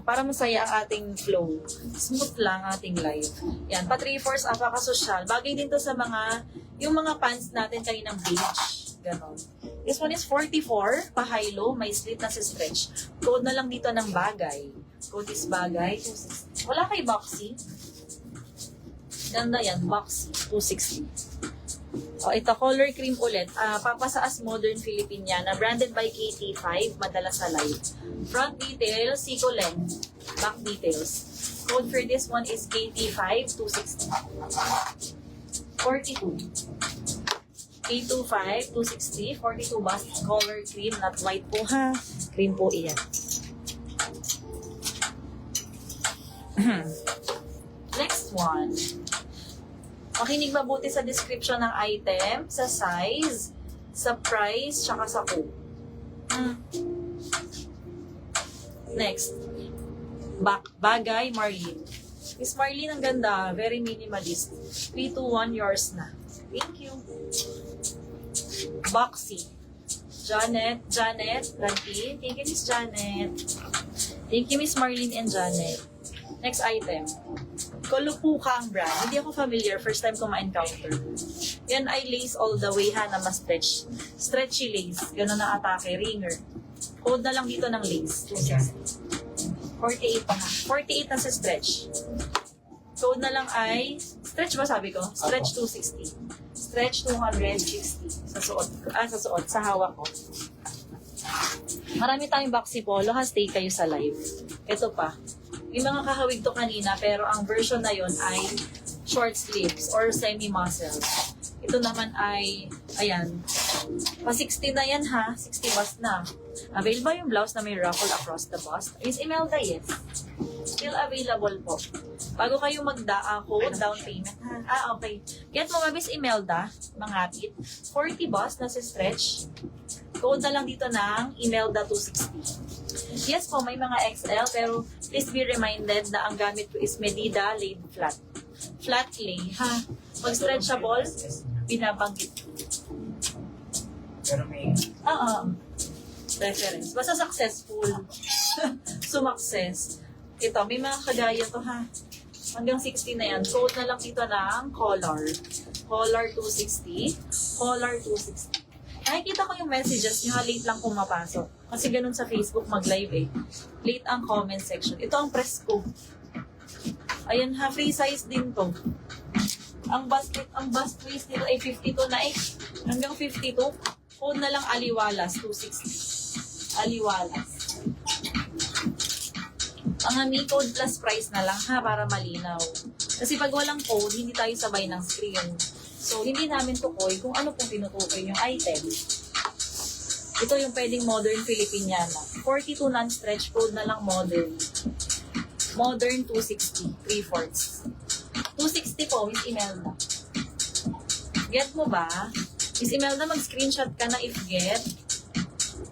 para masaya ang ating flow. Smooth lang ating life. Yan, pa 3/4 apaka-social. Bagay din to sa yung mga pants natin kaninang beige. Ganon. This one is 44, pa high-low, may slit na si stretch. Code na lang dito ng bagay. Code is bagay, 260. Wala kay boxy. Ganda yan, boxy, 260. O, ito, color cream ulit. Papasaas Modern Filipiniana, branded by KT5, madalas sa live. Front details, Seiko length. Back details. Code for this one is KT5, 260. 42. K25, 260. 42 bust, color cream, not white po ha. Cream po iyan. Next one. Makinig mabuti sa description ng item, sa size, sa price, tsaka sa code. Next. Bagay, Marlene. Miss Marlene, ang ganda. Very minimalist. 321, yours na. Thank you. Boxy. Janet, Ranti. Thank you, Miss Janet. Thank you, Miss Marlene and Janet. Next item. Kolupuka ang brand. Hindi ako familiar. First time ko ma-encounter. Yan ay lace all the way ha na ma-stretch. Stretchy lace. Ganun na atake. Ringer. Code na lang dito ng lace. 260. 48 pa ha. 48 na sa stretch. Code na lang ay stretch ba sabi ko? Stretch 260. Stretch 260. Sa suot. Sa hawak ko. Marami tayong boxy polo ha. Stay kayo sa live. Ito pa. Yung mga kahawig to kanina, pero ang version na yon ay short sleeves or semi-muscle. Ito naman ay, ayan, pa 60 na yan ha, 60 bust na. Available yung blouse na may ruffle across the bust. Miss Imelda, yes. Still available po. Bago kayo code down payment ha. Okay. Get mo ba, Miss Imelda, mangapit. 40 bust na si stretch. Code na lang dito ng Imelda 260. Yes po, may mga XL, pero please be reminded na ang gamit ko is Medida laid flat. Flat lay, ha? Pag stretchable, binabanggit ko. Pero may... Reference. Basta successful. Sumakses. Ito, may mga kagaya to, ha? Hanggang 60 na yan. Code na lang dito ng color. Color 260. Color 260. Nakikita ko yung messages nyo, late lang pumapasok. Kasi ganun sa Facebook mag-live eh. Late ang comment section. Ito ang press ko. Ayan ha, free size din to. Ang bust waist nito ay 52 na eh. Hanggang 52. Code na lang Aliwalas, 260. Aliwalas. Ang may code plus price na lang ha, para malinaw. Kasi pag walang code, hindi tayo sabay ng screen. So, hindi namin tukoy kung ano pong tinutukoy yung item. Ito yung pwedeng modern Filipiniana. 42 non-stretch, code na lang modern. Modern 260, 3/4. 260 po, Miss Imelda. Get mo ba? Miss Imelda, mag-screenshot ka na if get.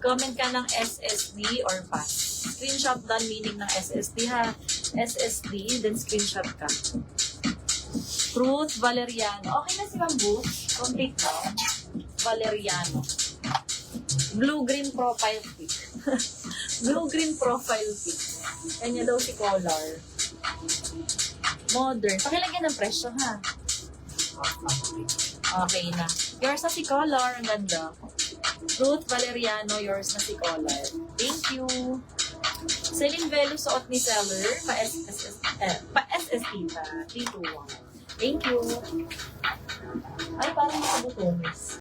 Comment ka ng SSD or pass. Screenshot done meaning ng SSD ha. SSD, then screenshot ka. Truth, Valeriano. Okay na si Mambu. Complete down. Valeriano. Blue-green profile pic. Blue-green profile pic. Kanya daw si color. Modern. Pakilagyan ng presyo ha. Okay na. Yours na si color. Ang ganda. Truth, Valeriano. Yours na si color. Thank you. Celine Velo suot ni seller. Pa-SSD pa. 321. Thank you. Ay, parang makabutones.